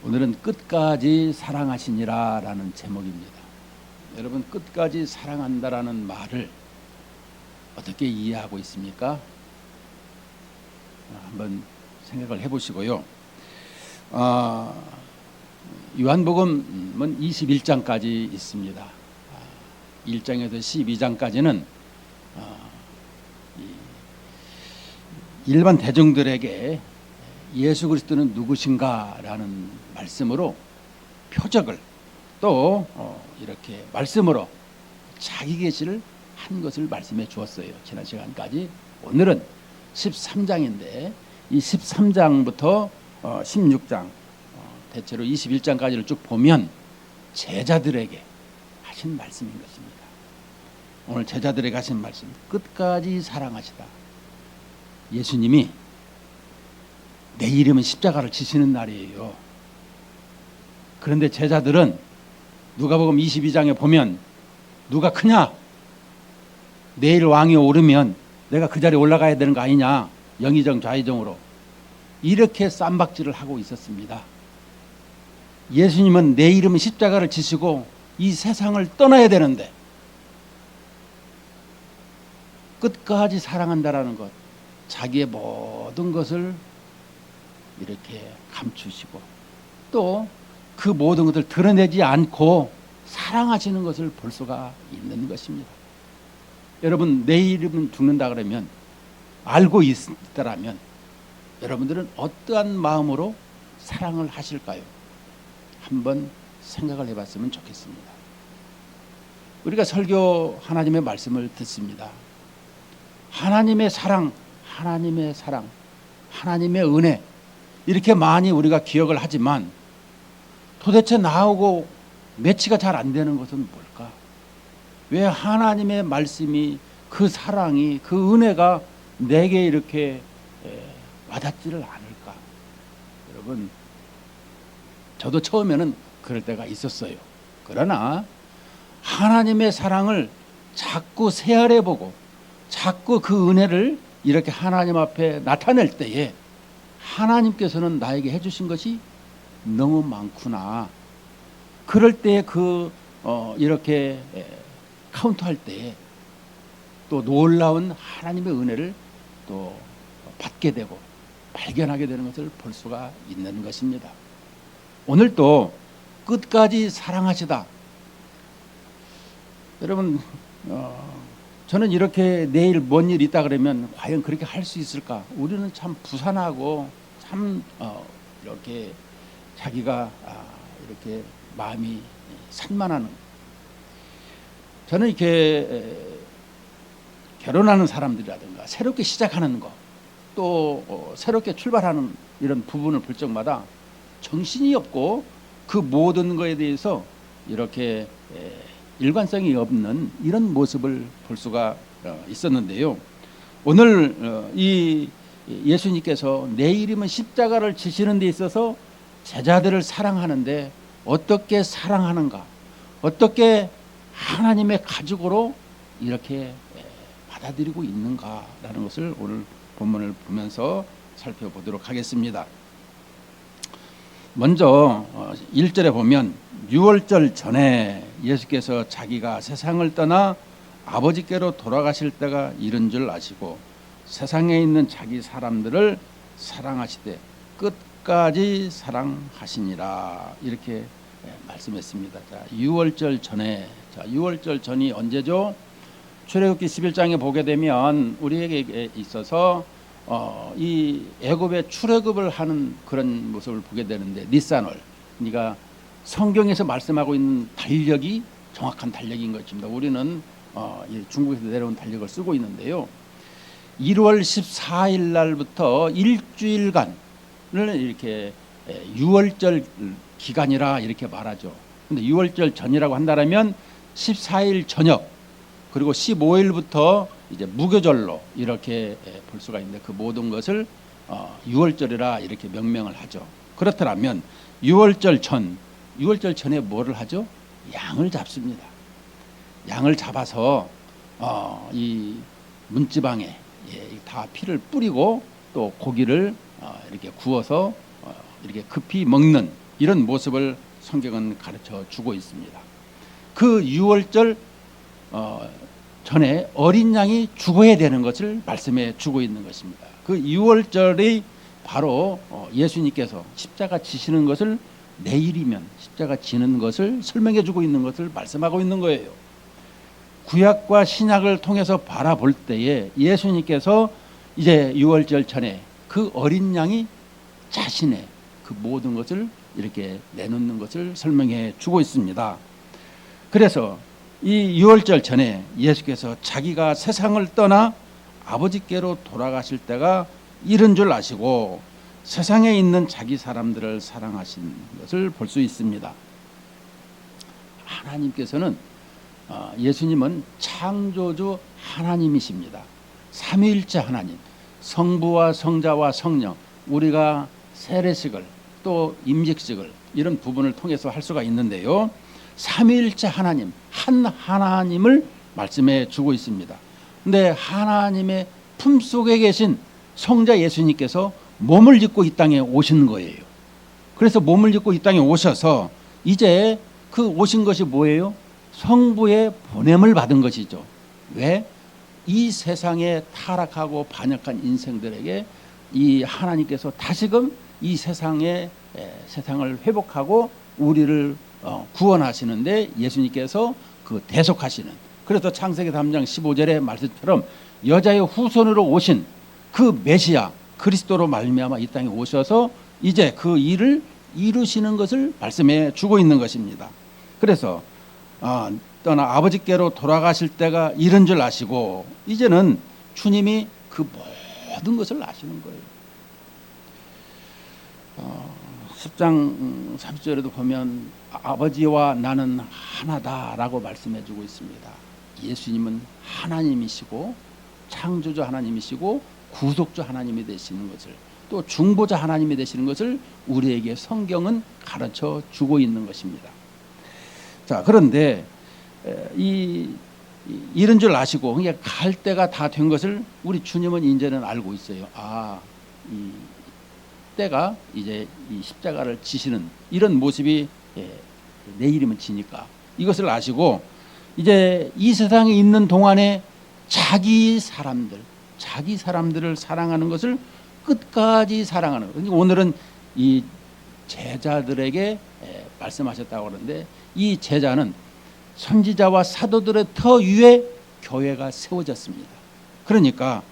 오늘은 끝까지 사랑하시니라 라는 제목입니다. 여러분, 끝까지 사랑한다라는 말을 어떻게 이해하고 있습니까? 한번 생각을 해보시고요. 요한복음은 21장까지 있습니다. 1장에서 12장까지는 일반 대중들에게 예수 그리스도는 누구신가라는 말씀으로 표적을 또 이렇게 말씀으로 자기 계시를 한 것을 말씀해 주었어요. 지난 시간까지. 오늘은 13장인데 이 13장부터 16장 대체로 21장까지를 쭉 보면 제자들에게 하신 말씀인 것입니다. 오늘 제자들에게 하신 말씀, 끝까지 사랑하시다. 예수님이 내일이면 십자가를 지시는 날이에요. 그런데 제자들은 누가복음 22장에 보면 누가 크냐? 내일 왕이 오르면 내가 그 자리에 올라가야 되는 거 아니냐? 영의정 좌의정으로 이렇게 쌈박질을 하고 있었습니다. 예수님은 내일이면 십자가를 지시고 이 세상을 떠나야 되는데 끝까지 사랑한다라는 것, 자기의 모든 것을 이렇게 감추시고 또 그 모든 것을 드러내지 않고 사랑하시는 것을 볼 수가 있는 것입니다. 여러분, 내일이면 죽는다 그러면 알고 있더라면 여러분들은 어떠한 마음으로 사랑을 하실까요? 한번 생각을 해봤으면 좋겠습니다. 우리가 설교 하나님의 말씀을 듣습니다. 하나님의 사랑, 하나님의 사랑, 하나님의 은혜 이렇게 많이 우리가 기억을 하지만 도대체 나오고 매치가 잘 안 되는 것은 뭘까? 왜 하나님의 말씀이 그 사랑이 그 은혜가 내게 이렇게 와닿지를 않을까? 여러분, 저도 처음에는 그럴 때가 있었어요. 그러나 하나님의 사랑을 자꾸 새알해 보고 자꾸 그 은혜를 이렇게 하나님 앞에 나타낼 때에 하나님께서는 나에게 해주신 것이 너무 많구나. 그럴 때 이렇게 카운트할 때 또 놀라운 하나님의 은혜를 또 받게 되고 발견하게 되는 것을 볼 수가 있는 것입니다. 오늘도 끝까지 사랑하시다. 여러분, 저는 이렇게 내일 뭔 일 있다 그러면 과연 그렇게 할 수 있을까? 우리는 참 부산하고 참 이렇게 자기가 이렇게 마음이 산만하는. 저는 이렇게 결혼하는 사람들이라든가 새롭게 시작하는 거, 또 새롭게 출발하는 이런 부분을 볼 적마다 정신이 없고 그 모든 것에 대해서 이렇게 일관성이 없는 이런 모습을 볼 수가 있었는데요. 오늘 이 예수님께서 내일이면 십자가를 지시는 데 있어서 제자들을 사랑하는데 어떻게 사랑하는가, 어떻게 하나님의 가족으로 이렇게 받아들이고 있는가라는 것을 오늘 본문을 보면서 살펴보도록 하겠습니다. 먼저 1절에 보면 유월절 전에 예수께서 자기가 세상을 떠나 아버지께로 돌아가실 때가 이른 줄 아시고 세상에 있는 자기 사람들을 사랑하시되 끝까지 사랑하시니라 이렇게 말씀했습니다. 자, 유월절 전에, 자, 유월절 전이 언제죠? 출애굽기 11장에 보게 되면 우리에게 있어서 이 애굽의 출애굽을 하는 그런 모습을 보게 되는데 니산월, 그러니까 성경에서 말씀하고 있는 달력이 정확한 달력인 것입니다. 우리는 중국에서 내려온 달력을 쓰고 있는데요. 1월 14일 날부터 일주일간을 이렇게 유월절 기간이라 이렇게 말하죠. 근데 유월절 전이라고 한다면 14일 저녁 그리고 15일부터 이제 무교절로 이렇게 볼 수가 있는데 그 모든 것을 유월절이라 이렇게 명명을 하죠. 그렇더라면 유월절 전에 뭐를 하죠? 양을 잡습니다. 양을 잡아서 이 문지방에 다 피를 뿌리고 또 고기를 이렇게 구워서 이렇게 급히 먹는 이런 모습을 성경은 가르쳐 주고 있습니다. 그 유월절 전에 어린 양이 죽어야 되는 것을 말씀해 주고 있는 것입니다. 그 유월절이 바로 예수님께서 십자가 지시는 것을 내일이면 십자가 지는 것을 설명해 주고 있는 것을 말씀하고 있는 거예요. 구약과 신약을 통해서 바라볼 때에 예수님께서 이제 유월절 전에 그 어린 양이 자신의 그 모든 것을 이렇게 내놓는 것을 설명해 주고 있습니다. 그래서 이 유월절 전에 예수께서 자기가 세상을 떠나 아버지께로 돌아가실 때가 이른 줄 아시고 세상에 있는 자기 사람들을 사랑하신 것을 볼 수 있습니다. 하나님께서는 예수님은 창조주 하나님이십니다. 삼위일체 하나님, 성부와 성자와 성령, 우리가 세례식을 또 임직식을 이런 부분을 통해서 할 수가 있는데요. 삼위일체 하나님, 한 하나님을 말씀해 주고 있습니다. 근데 하나님의 품속에 계신 성자 예수님께서 몸을 입고 이 땅에 오신 거예요. 그래서 몸을 입고 이 땅에 오셔서 이제 그 오신 것이 뭐예요? 성부의 보냄을 받은 것이죠. 왜? 이 세상에 타락하고 반역한 인생들에게 이 하나님께서 다시금 이 세상을 회복하고 우리를 구원하시는데 예수님께서 그 대속하시는, 그래서 창세기 3장 15절의 말씀처럼 여자의 후손으로 오신 그 메시아 그리스도로 말미암아 이 땅에 오셔서 이제 그 일을 이루시는 것을 말씀해 주고 있는 것입니다. 그래서 떠나 아버지께로 돌아가실 때가 이른 줄 아시고 이제는 주님이 그 모든 것을 아시는 거예요. 10장 30절에도 보면 아버지와 나는 하나다라고 말씀해 주고 있습니다. 예수님은 하나님이시고 창조주 하나님이시고 구속주 하나님이 되시는 것을, 또 중보자 하나님이 되시는 것을 우리에게 성경은 가르쳐 주고 있는 것입니다. 자, 그런데 이런 줄 아시고 그냥 갈 때가 다 된 것을 우리 주님은 이제는 알고 있어요. 이 때가 이제 이 십자가를 지시는 이런 모습이 내일이면 지니까 이것을 아시고 이제 이 세상에 있는 동안에 자기 사람들을 사랑하는 것을 끝까지 사랑하는 것. 오늘은 이 제자들에게 말씀하셨다고 하는데 이 제자는 선지자와 사도들의 터 위에 교회가 세워졌습니다. 그러니까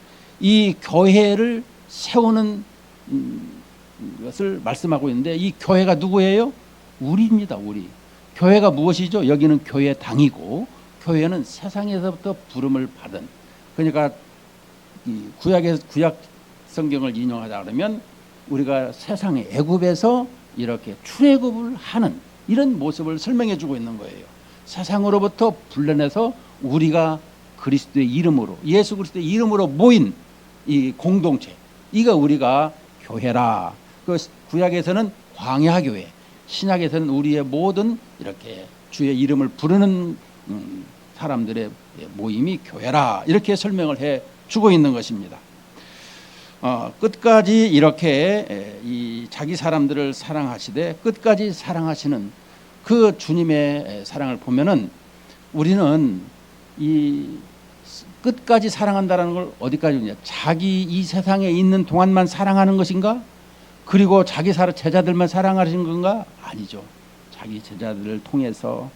이 교회를 세우는 것을 말씀하고 있는데 이 교회가 누구예요? 우리입니다. 우리. 교회가 무엇이죠? 여기는 교회 당이고 교회는 세상에서부터 부름을 받은, 그러니까 이 구약 성경을 인용하자 그러면 우리가 세상의 애굽에서 이렇게 출애굽을 하는 이런 모습을 설명해 주고 있는 거예요. 세상으로부터 불러내서 우리가 그리스도의 이름으로, 예수 그리스도의 이름으로 모인 이 공동체, 이거 우리가 교회라. 그 구약에서는 광야교회, 신약에서는 우리의 모든 이렇게 주의 이름을 부르는 사람들의 모임이 교회라, 이렇게 설명을 해 주고 있는 것입니다. 끝까지 이렇게 이 자기 사람들을 사랑하시되 끝까지 사랑하시는 그 주님의 사랑을 보면은 우리는 이 끝까지 사랑한다라는 걸 어디까지 보냐? 자기 이 세상에 있는 동안만 사랑하는 것인가? 그리고 자기 제자들만 사랑하시는 건가? 아니죠. 자기 제자들을 통해서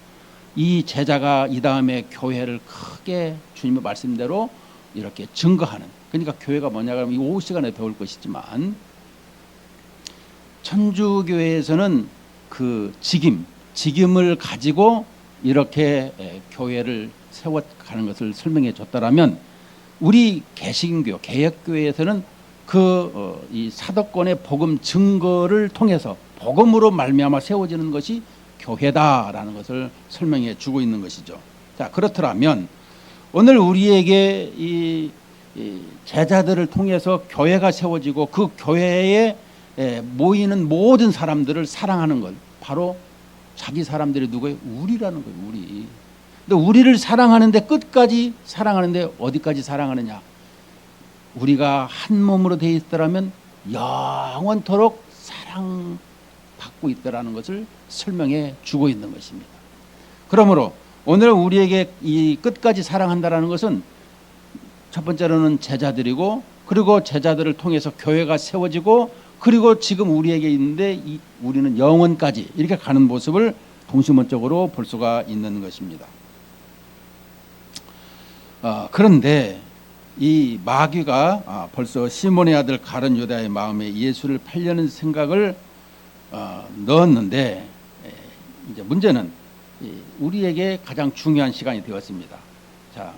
이 제자가 이 다음에 교회를 크게 주님의 말씀대로 이렇게 증거하는, 그러니까 교회가 뭐냐 그러면 이 오후 시간에 배울 것이지만 천주교회에서는 그 직임을 가지고 이렇게 교회를 세워가는 것을 설명해 줬다라면 우리 개신교 개혁교회에서는 이 사도권의 복음 증거를 통해서 복음으로 말미암아 세워지는 것이 교회다라는 것을 설명해 주고 있는 것이죠. 자, 그렇더라면 오늘 우리에게 이 제자들을 통해서 교회가 세워지고 그 교회에 모이는 모든 사람들을 사랑하는 것, 바로 자기 사람들이 누구예요? 우리라는 거예요. 우리. 근데 우리를 사랑하는데 끝까지 사랑하는데 어디까지 사랑하느냐? 우리가 한 몸으로 되어 있더라면 영원토록 받고 있다라는 것을 설명해 주고 있는 것입니다. 그러므로 오늘 우리에게 이 끝까지 사랑한다라는 것은 첫 번째로는 제자들이고, 그리고 제자들을 통해서 교회가 세워지고, 그리고 지금 우리에게 있는데 우리는 영원까지 이렇게 가는 모습을 동시문적으로 볼 수가 있는 것입니다. 그런데 이 마귀가 벌써 시몬의 아들 가룟 유다의 마음에 예수를 팔려는 생각을 넣었는데, 이제 문제는 우리에게 가장 중요한 시간이 되었습니다. 자,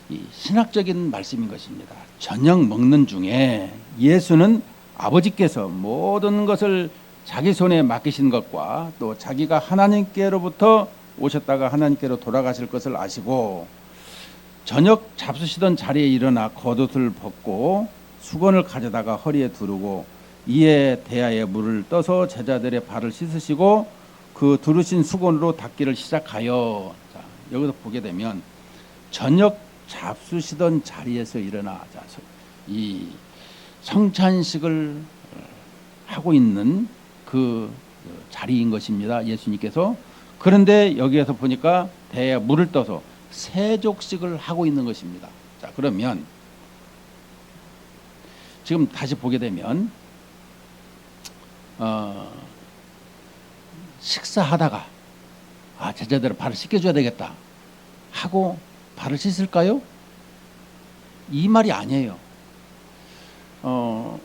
이 신학적인 말씀인 것입니다. 저녁 먹는 중에 예수는 아버지께서 모든 것을 자기 손에 맡기신 것과 또 자기가 하나님께로부터 오셨다가 하나님께로 돌아가실 것을 아시고, 저녁 잡수시던 자리에 일어나 겉옷을 벗고 수건을 가져다가 허리에 두르고 이에 대야에 물을 떠서 제자들의 발을 씻으시고 그 두르신 수건으로 닦기를 시작하여, 자, 여기서 보게 되면 저녁 잡수시던 자리에서 일어나, 자, 이 성찬식을 하고 있는 그 자리인 것입니다, 예수님께서. 그런데 여기에서 보니까 대야에 물을 떠서 세족식을 하고 있는 것입니다. 자, 그러면 지금 다시 보게 되면 식사하다가 제자들은 발을 씻겨줘야 되겠다 하고 발을 씻을까요? 이 말이 아니에요.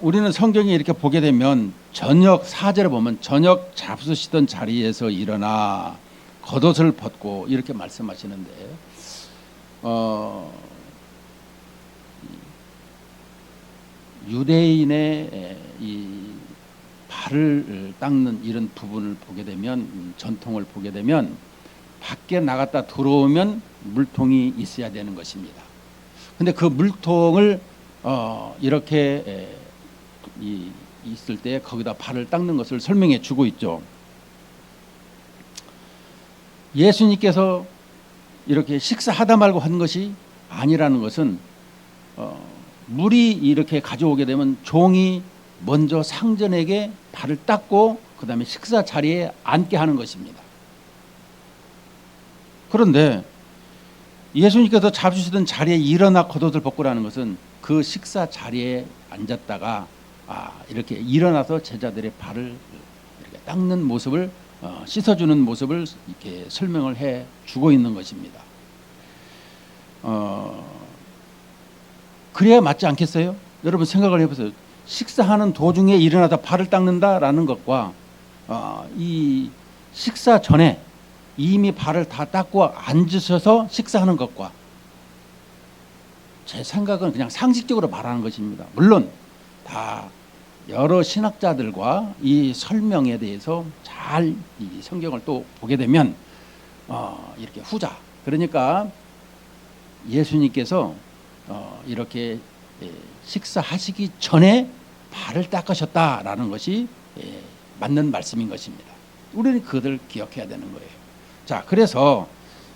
우리는 성경에 이렇게 보게 되면 저녁 4절에 보면 저녁 잡수시던 자리에서 일어나 겉옷을 벗고 이렇게 말씀하시는데, 유대인의 이 발을 닦는 이런 부분을 보게 되면, 전통을 보게 되면 밖에 나갔다 들어오면 물통이 있어야 되는 것입니다. 근데 그 물통을 이렇게 있을 때 거기다 발을 닦는 것을 설명해 주고 있죠. 예수님께서 이렇게 식사하다 말고 한 것이 아니라는 것은, 물이 이렇게 가져오게 되면 종이 먼저 상전에게 발을 닦고 그 다음에 식사 자리에 앉게 하는 것입니다. 그런데 예수님께서 잡수시던 자리에 일어나 겉옷을 벗고라는 것은 그 식사 자리에 앉았다가 이렇게 일어나서 제자들의 발을 이렇게 닦는 모습을, 씻어주는 모습을 이렇게 설명을 해 주고 있는 것입니다. 그래야 맞지 않겠어요? 여러분 생각을 해보세요. 식사하는 도중에 일어나다 발을 닦는다라는 것과 이 식사 전에 이미 발을 다 닦고 앉으셔서 식사하는 것과, 제 생각은 그냥 상식적으로 말하는 것입니다. 물론 다 여러 신학자들과 이 설명에 대해서 잘 이 성경을 또 보게 되면 이렇게 후자, 그러니까 예수님께서 이렇게 식사하시기 전에 발을 닦으셨다라는 것이 맞는 말씀인 것입니다. 우리는 그것을 기억해야 되는 거예요. 자, 그래서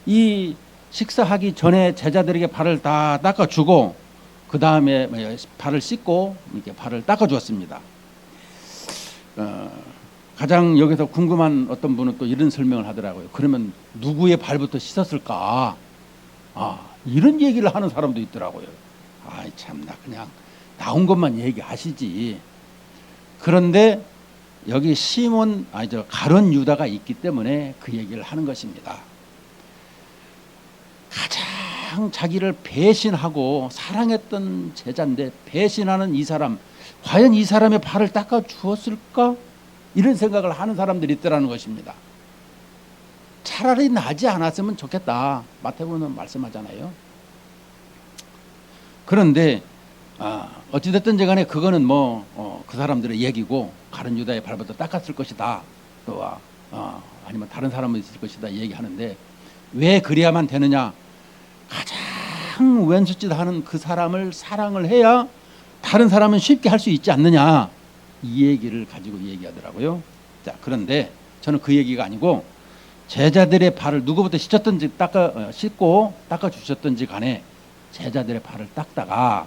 이 식사하기 전에 제자들에게 발을 다 닦아주고 그 다음에 발을 씻고 이렇게 발을 닦아주었습니다. 가장 여기서 궁금한 어떤 분은 또 이런 설명을 하더라고요. 그러면 누구의 발부터 씻었을까? 이런 얘기를 하는 사람도 있더라고요. 참나, 그냥 나온 것만 얘기하시지. 그런데 여기 시몬, 가룟 유다가 있기 때문에 그 얘기를 하는 것입니다. 가장 자기를 배신하고 사랑했던 제자인데 배신하는 이 사람, 과연 이 사람의 발을 닦아 주었을까? 이런 생각을 하는 사람들이 있더라는 것입니다. 차라리 나지 않았으면 좋겠다, 마태복음은 말씀하잖아요. 그런데 어찌됐든 간에 그거는 그 사람들의 얘기고, 가룟 유다의 발부터 닦았을 것이다, 또 아니면 다른 사람은 있을 것이다 얘기하는데, 왜 그래야만 되느냐? 가장 왼수짓 하는 그 사람을 사랑을 해야 다른 사람은 쉽게 할 수 있지 않느냐, 이 얘기를 가지고 얘기하더라고요. 자, 그런데 저는 그 얘기가 아니고, 제자들의 발을 누구부터 씻고 닦아 주셨던지 간에 제자들의 발을 닦다가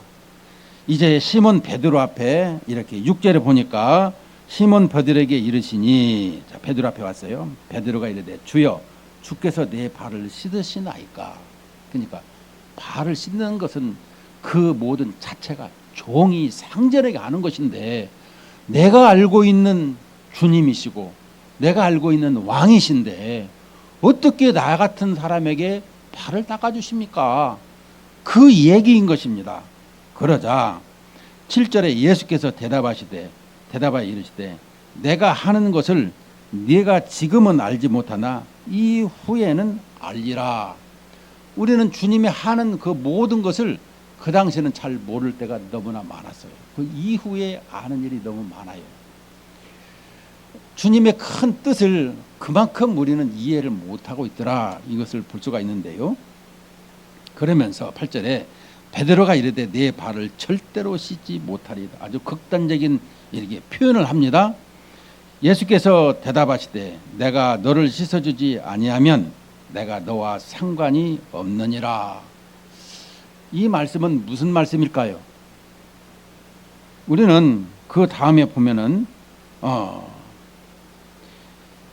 이제 시몬 베드로 앞에 이렇게 6절에 보니까 시몬 베드로에게 이르시니, 자, 베드로 앞에 왔어요. 베드로가 이르되 주여 주께서 내 발을 씻으시나이까. 그러니까 발을 씻는 것은 그 모든 자체가 종이 상전에게 하는 것인데, 내가 알고 있는 주님이시고 내가 알고 있는 왕이신데 어떻게 나 같은 사람에게 발을 닦아주십니까? 그 얘기인 것입니다. 그러자 7절에 예수께서 대답하여 이르시되 내가 하는 것을 네가 지금은 알지 못하나 이후에는 알리라. 우리는 주님이 하는 그 모든 것을 그 당시에는 잘 모를 때가 너무나 많았어요. 그 이후에 아는 일이 너무 많아요. 주님의 큰 뜻을 그만큼 우리는 이해를 못하고 있더라, 이것을 볼 수가 있는데요. 그러면서 8절에 베드로가 이르되 내 발을 절대로 씻지 못하리다. 아주 극단적인 이렇게 표현을 합니다. 예수께서 대답하시되 내가 너를 씻어주지 아니하면 내가 너와 상관이 없느니라. 이 말씀은 무슨 말씀일까요? 우리는 그 다음에 보면은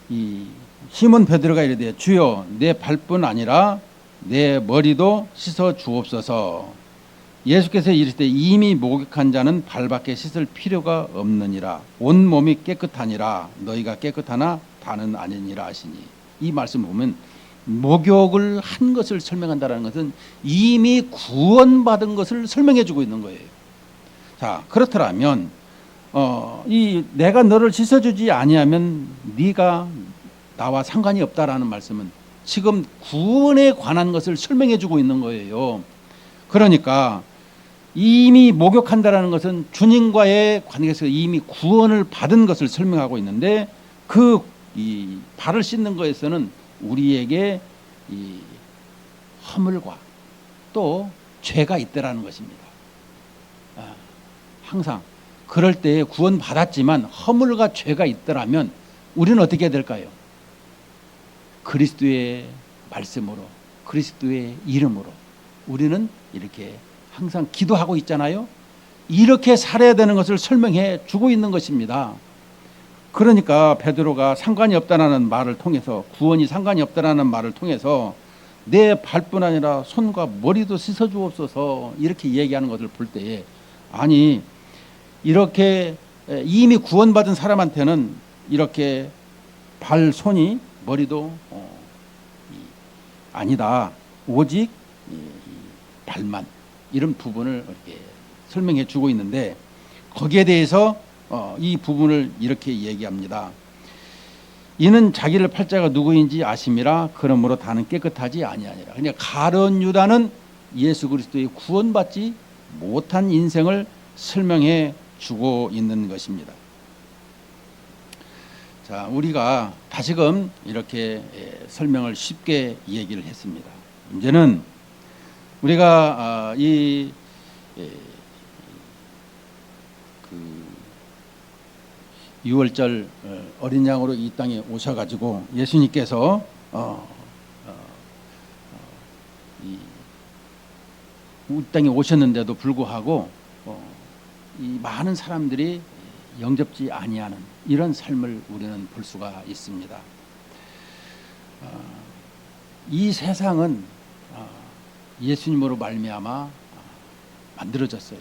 이 시몬 베드로가 이르되 주여 내 발뿐 아니라 내 머리도 씻어 주옵소서. 예수께서 이르시되 이미 목욕한 자는 발밖에 씻을 필요가 없느니라. 온 몸이 깨끗하니라. 너희가 깨끗하나 다는 아니니라 하시니. 이 말씀 보면 목욕을 한 것을 설명한다는 것은 이미 구원받은 것을 설명해 주고 있는 거예요. 자, 그렇더라면 이 내가 너를 씻어주지 아니하면 네가 나와 상관이 없다라는 말씀은 지금 구원에 관한 것을 설명해 주고 있는 거예요. 그러니까 이미 목욕한다라는 것은 주님과의 관계에서 이미 구원을 받은 것을 설명하고 있는데, 이 발을 씻는 것에서는 우리에게 이 허물과 또 죄가 있다라는 것입니다. 항상 그럴 때 구원 받았지만 허물과 죄가 있더라면 우리는 어떻게 해야 될까요? 그리스도의 말씀으로, 그리스도의 이름으로 우리는 이렇게 항상 기도하고 있잖아요. 이렇게 살아야 되는 것을 설명해 주고 있는 것입니다. 그러니까 베드로가 상관이 없다라는 말을 통해서, 구원이 상관이 없다라는 말을 통해서 내 발뿐 아니라 손과 머리도 씻어 주옵소서 이렇게 얘기하는 것을 볼 때에, 아니 이렇게 이미 구원받은 사람한테는 이렇게 발, 손이, 머리도 아니다. 오직 발만, 이런 부분을 이렇게 설명해 주고 있는데, 거기에 대해서 이 부분을 이렇게 얘기합니다. 이는 자기를 팔자가 누구인지 아심이라 그러므로 다는 깨끗하지 아니하니라. 그러니까 가룟 유다는 예수 그리스도의 구원받지 못한 인생을 설명해 주고 있는 것입니다. 자, 우리가 다시금 이렇게 설명을 쉽게 얘기를 했습니다. 문제는 우리가 그 6월절 어린 양으로 이 땅에 오셔가지고 예수님께서 이 땅에 오셨는데도 불구하고 이 많은 사람들이 영접지 아니하는 이런 삶을 우리는 볼 수가 있습니다. 이 세상은 예수님으로 말미암아 만들어졌어요.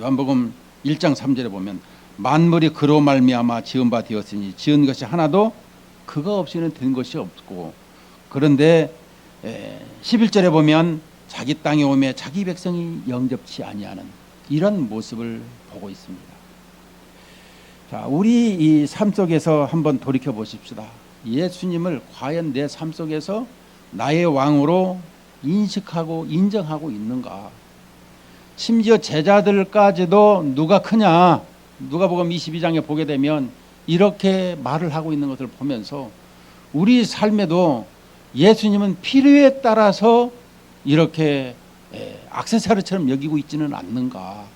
요한복음 1장 3절에 보면 만물이 그로 말미암아 지은 바 되었으니 지은 것이 하나도 그가 없이는 된 것이 없고, 그런데 11절에 보면 자기 땅에 오매 자기 백성이 영접치 아니하는 이런 모습을 보고 있습니다. 자, 우리 이 삶 속에서 한번 돌이켜 보십시다. 예수님을 과연 내 삶 속에서 나의 왕으로 인식하고 인정하고 있는가? 심지어 제자들까지도 누가 크냐? 누가복음 22장에 보게 되면 이렇게 말을 하고 있는 것을 보면서 우리 삶에도 예수님은 필요에 따라서 이렇게 액세서리처럼 여기고 있지는 않는가?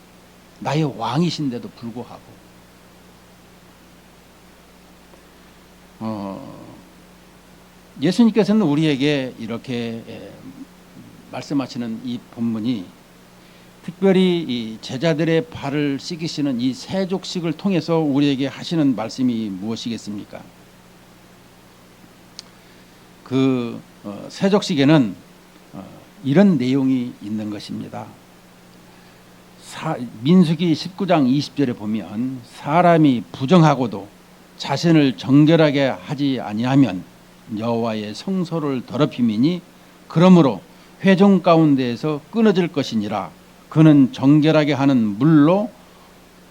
나의 왕이신데도 불구하고 예수님께서는 우리에게 이렇게 말씀하시는 이 본문이 특별히 이 제자들의 발을 씻기시는 이 세족식을 통해서 우리에게 하시는 말씀이 무엇이겠습니까? 그 세족식에는 이런 내용이 있는 것입니다. 민수기 19장 20절에 보면 사람이 부정하고도 자신을 정결하게 하지 아니하면 여호와의 성소를 더럽힘이니 그러므로 회중 가운데에서 끊어질 것이니라. 그는 정결하게 하는 물로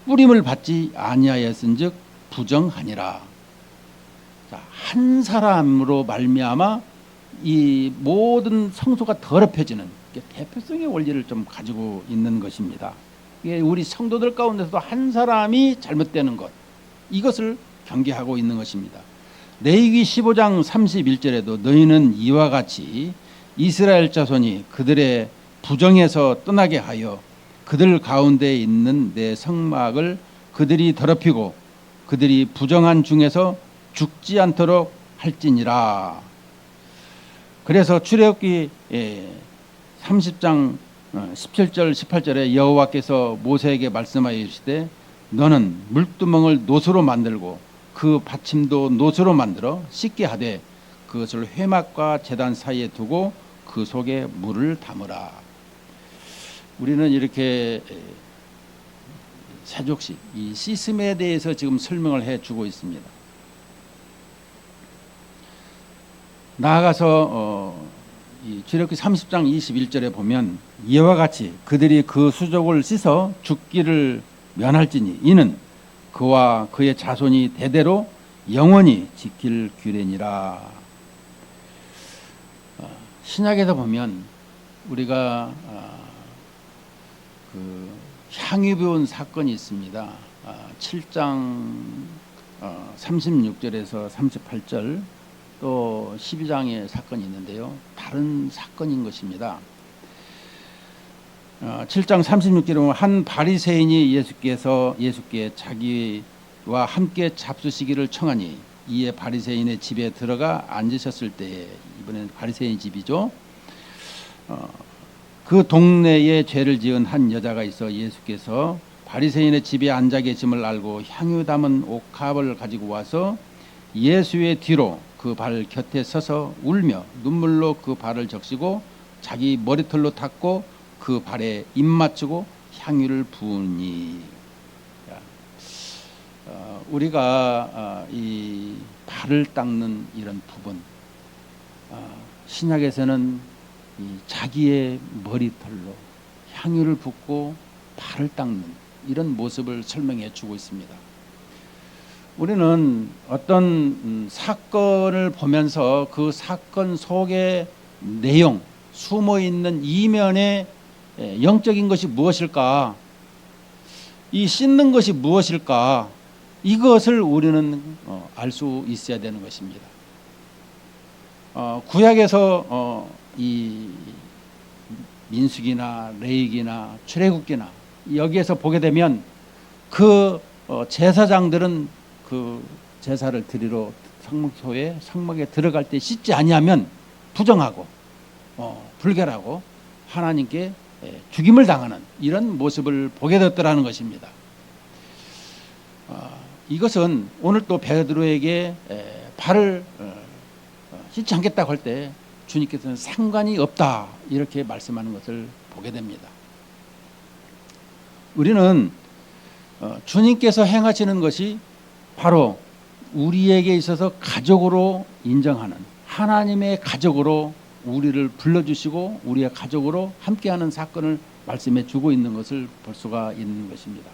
뿌림을 받지 아니하였은즉 부정하니라. 자, 한 사람으로 말미암아 이 모든 성소가 더럽혀지는 대표성의 원리를 좀 가지고 있는 것입니다. 우리 성도들 가운데서도 한 사람이 잘못되는 것, 이것을 경계하고 있는 것입니다. 레위기 15장 31절에도 너희는 이와 같이 이스라엘 자손이 그들의 부정에서 떠나게 하여 그들 가운데 있는 내 성막을 그들이 더럽히고 그들이 부정한 중에서 죽지 않도록 할지니라. 그래서 출애굽기 30장 17절 18절에 여호와께서 모세에게 말씀하여 이르시되 너는 물두멍을 노수로 만들고 그 받침도 노수로 만들어 씻게 하되 그것을 회막과 제단 사이에 두고 그 속에 물을 담으라. 우리는 이렇게 세족식 이 시스템에 대해서 지금 설명을 해주고 있습니다. 나아가서 이 출애굽기 30장 21절에 보면 이와 같이 그들이 그 수족을 씻어 죽기를 면할지니 이는 그와 그의 자손이 대대로 영원히 지킬 규례니라. 신약에서 보면 우리가 그 향유 배운 사건이 있습니다. 7장 36절에서 38절 또 12장의 사건이 있는데요. 다른 사건인 것입니다. 7장 36절에 보면 한 바리새인이 예수께 자기와 함께 잡수시기를 청하니 이에 바리새인의 집에 들어가 앉으셨을 때에, 이번엔 바리새인 집이죠. 그 동네에 죄를 지은 한 여자가 있어 예수께서 바리새인의 집에 앉아 계심을 알고 향유 담은 옥합을 가지고 와서 예수의 뒤로 그 발 곁에 서서 울며 눈물로 그 발을 적시고 자기 머리털로 닦고 그 발에 입 맞추고 향유를 부으니. 우리가 이 발을 닦는 이런 부분, 신약에서는 이 자기의 머리털로 향유를 붓고 발을 닦는 이런 모습을 설명해 주고 있습니다. 우리는 어떤 사건을 보면서 그 사건 속의 내용, 숨어 있는 이면의 영적인 것이 무엇일까? 이 씻는 것이 무엇일까? 이것을 우리는 알 수 있어야 되는 것입니다. 구약에서 이 민수기나 레위기나 출애굽기나 여기에서 보게 되면 그 제사장들은 그 제사를 드리러 성막에 들어갈 때 씻지 아니하면 부정하고 불결하고 하나님께 죽임을 당하는 이런 모습을 보게 됐더라는 것입니다. 이것은 오늘 또 베드로에게 발을 씻지 않겠다고 할 때 주님께서는 상관이 없다 이렇게 말씀하는 것을 보게 됩니다. 우리는 주님께서 행하시는 것이 바로 우리에게 있어서 가족으로 인정하는 하나님의 가족으로 우리를 불러주시고 우리의 가족으로 함께하는 사건을 말씀해 주고 있는 것을 볼 수가 있는 것입니다.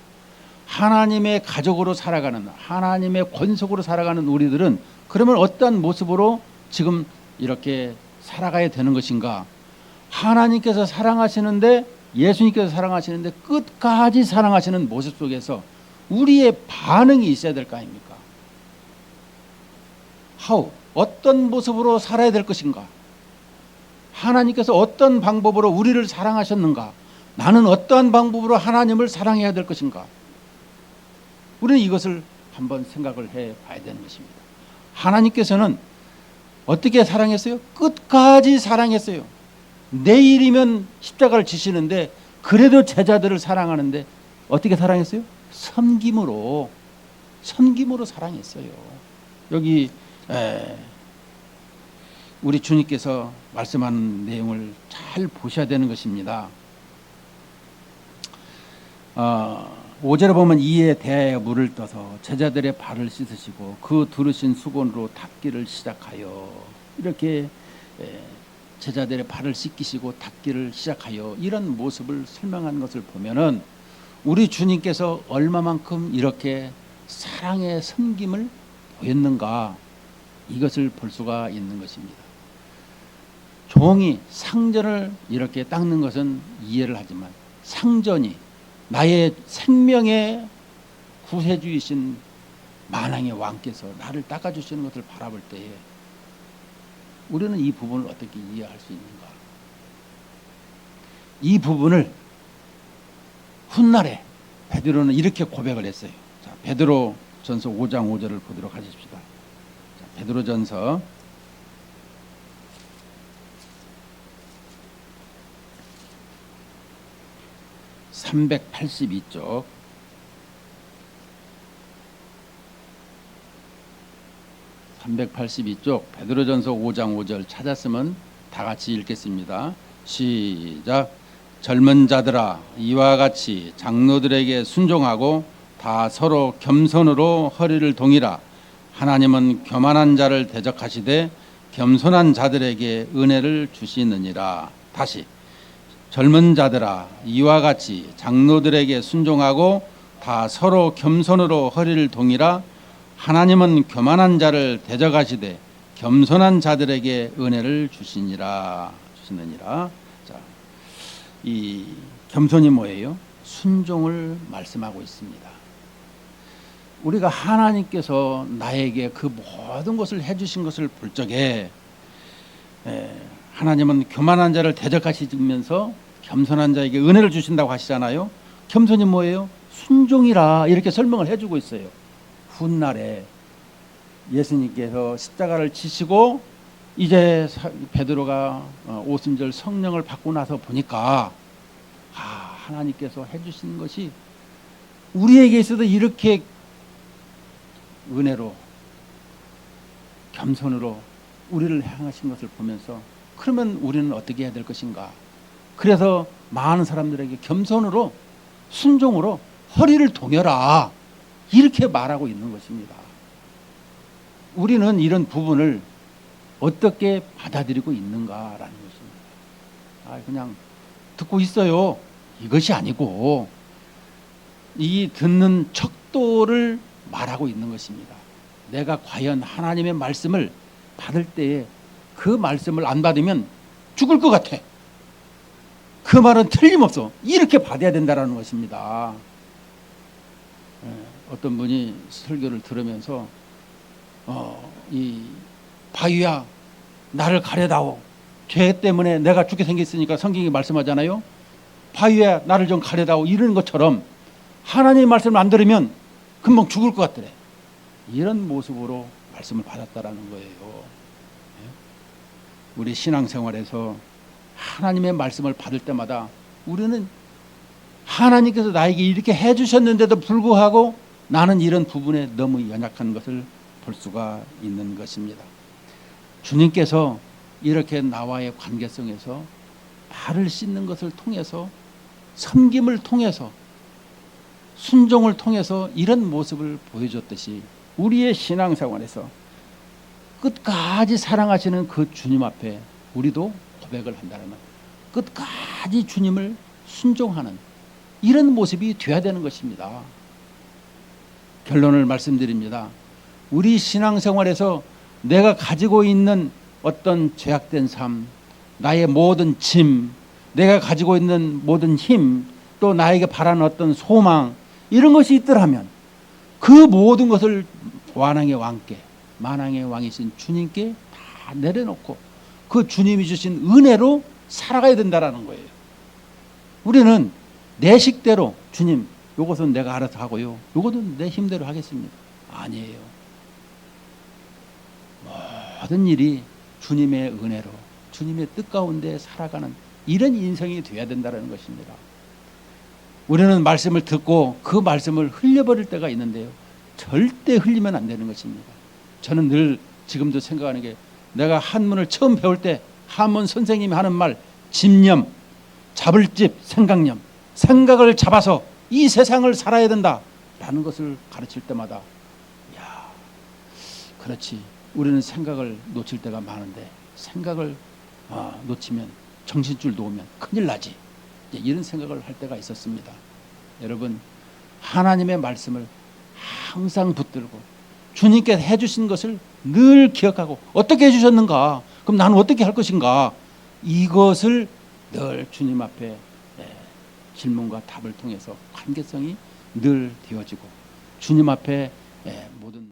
하나님의 가족으로 살아가는 하나님의 권속으로 살아가는 우리들은 그러면 어떠한 모습으로 지금 이렇게 살아가야 되는 것인가? 하나님께서 사랑하시는데 예수님께서 사랑하시는데 끝까지 사랑하시는 모습 속에서 우리의 반응이 있어야 될 거 아닙니까? 어떤 모습으로 살아야 될 것인가? 하나님께서 어떤 방법으로 우리를 사랑하셨는가? 나는 어떠한 방법으로 하나님을 사랑해야 될 것인가? 우리는 이것을 한번 생각을 해 봐야 되는 것입니다. 하나님께서는 어떻게 사랑했어요? 끝까지 사랑했어요. 내일이면 십자가를 지시는데 그래도 제자들을 사랑하는데 어떻게 사랑했어요? 섬김으로 사랑했어요. 여기 우리 주님께서 말씀하는 내용을 잘 보셔야 되는 것입니다. 5절에 보면 이에 대하여 물을 떠서 제자들의 발을 씻으시고 그 두르신 수건으로 닦기를 시작하여, 이렇게 제자들의 발을 씻기시고 닦기를 시작하여 이런 모습을 설명한 것을 보면은 우리 주님께서 얼마만큼 이렇게 사랑의 섬김을 보였는가, 이것을 볼 수가 있는 것입니다. 종이 상전을 이렇게 닦는 것은 이해를 하지만 상전이 나의 생명의 구세주이신 만왕의 왕께서 나를 닦아주시는 것을 바라볼 때에 우리는 이 부분을 어떻게 이해할 수 있는가? 이 부분을 훗날에 베드로는 이렇게 고백을 했어요. 자, 베드로 전서 5장 5절을 보도록 하십시다. 자, 베드로 전서 382쪽 382쪽 베드로전서 5장 5절 찾았으면 다 같이 읽겠습니다. 시작. 젊은 자들아 이와 같이 장로들에게 순종하고 다 서로 겸손으로 허리를 동이라. 하나님은 교만한 자를 대적하시되 겸손한 자들에게 은혜를 주시느니라. 다시. 젊은 자들아 이와 같이 장로들에게 순종하고 다 서로 겸손으로 허리를 동이라. 하나님은 교만한 자를 대적하시되 겸손한 자들에게 은혜를 주시느니라. 자, 이 겸손이 뭐예요? 순종을 말씀하고 있습니다. 우리가 하나님께서 나에게 그 모든 것을 해주신 것을 볼 적에 하나님은 교만한 자를 대적하시면서 겸손한 자에게 은혜를 주신다고 하시잖아요. 겸손이 뭐예요? 순종이라, 이렇게 설명을 해주고 있어요. 훗날에 예수님께서 십자가를 지시고 이제 베드로가 오순절 성령을 받고 나서 보니까 하나님께서 해주신 것이 우리에게 있어도 이렇게 은혜로 겸손으로 우리를 향하신 것을 보면서 그러면 우리는 어떻게 해야 될 것인가? 그래서 많은 사람들에게 겸손으로 순종으로 허리를 동여라, 이렇게 말하고 있는 것입니다. 우리는 이런 부분을 어떻게 받아들이고 있는가라는 것입니다. 그냥 듣고 있어요, 이것이 아니고 이 듣는 척도를 말하고 있는 것입니다. 내가 과연 하나님의 말씀을 받을 때에 그 말씀을 안 받으면 죽을 것 같아, 그 말은 틀림없어, 이렇게 받아야 된다는 것입니다. 어떤 분이 설교를 들으면서 이 바위야 나를 가려다오, 죄 때문에 내가 죽게 생겼으니까 성경이 말씀하잖아요. 바위야 나를 좀 가려다오, 이러는 것처럼 하나님의 말씀을 안 들으면 금방 죽을 것 같더래. 이런 모습으로 말씀을 받았다라는 거예요. 우리 신앙생활에서 하나님의 말씀을 받을 때마다 우리는 하나님께서 나에게 이렇게 해주셨는데도 불구하고 나는 이런 부분에 너무 연약한 것을 볼 수가 있는 것입니다. 주님께서 이렇게 나와의 관계성에서 발을 씻는 것을 통해서, 섬김을 통해서, 순종을 통해서 이런 모습을 보여줬듯이 우리의 신앙생활에서 끝까지 사랑하시는 그 주님 앞에 우리도 고백을 한다면 끝까지 주님을 순종하는 이런 모습이 되어야 되는 것입니다. 결론을 말씀드립니다. 우리 신앙생활에서 내가 가지고 있는 어떤 죄악된 삶, 나의 모든 짐, 내가 가지고 있는 모든 힘, 또 나에게 바라는 어떤 소망, 이런 것이 있더라면 그 모든 것을 만왕의 왕께, 만왕의 왕이신 주님께 다 내려놓고 그 주님이 주신 은혜로 살아가야 된다는 거예요. 우리는 내 식대로 주님, 요것은 내가 알아서 하고요, 요것은 내 힘대로 하겠습니다. 아니에요. 모든 일이 주님의 은혜로, 주님의 뜻 가운데 살아가는 이런 인생이 되어야 된다는 것입니다. 우리는 말씀을 듣고 그 말씀을 흘려버릴 때가 있는데요. 절대 흘리면 안 되는 것입니다. 저는 늘 지금도 생각하는 게, 내가 한문을 처음 배울 때 한문 선생님이 하는 말, 집념, 잡을 집, 생각념, 생각을 잡아서 이 세상을 살아야 된다라는 것을 가르칠 때마다, 야, 그렇지, 우리는 생각을 놓칠 때가 많은데 생각을 놓치면, 정신줄 놓으면 큰일 나지, 이런 생각을 할 때가 있었습니다. 여러분, 하나님의 말씀을 항상 붙들고 주님께 해주신 것을 늘 기억하고, 어떻게 해주셨는가, 그럼 나는 어떻게 할 것인가, 이것을 늘 주님 앞에 질문과 답을 통해서 관계성이 늘 되어지고, 주님 앞에 모든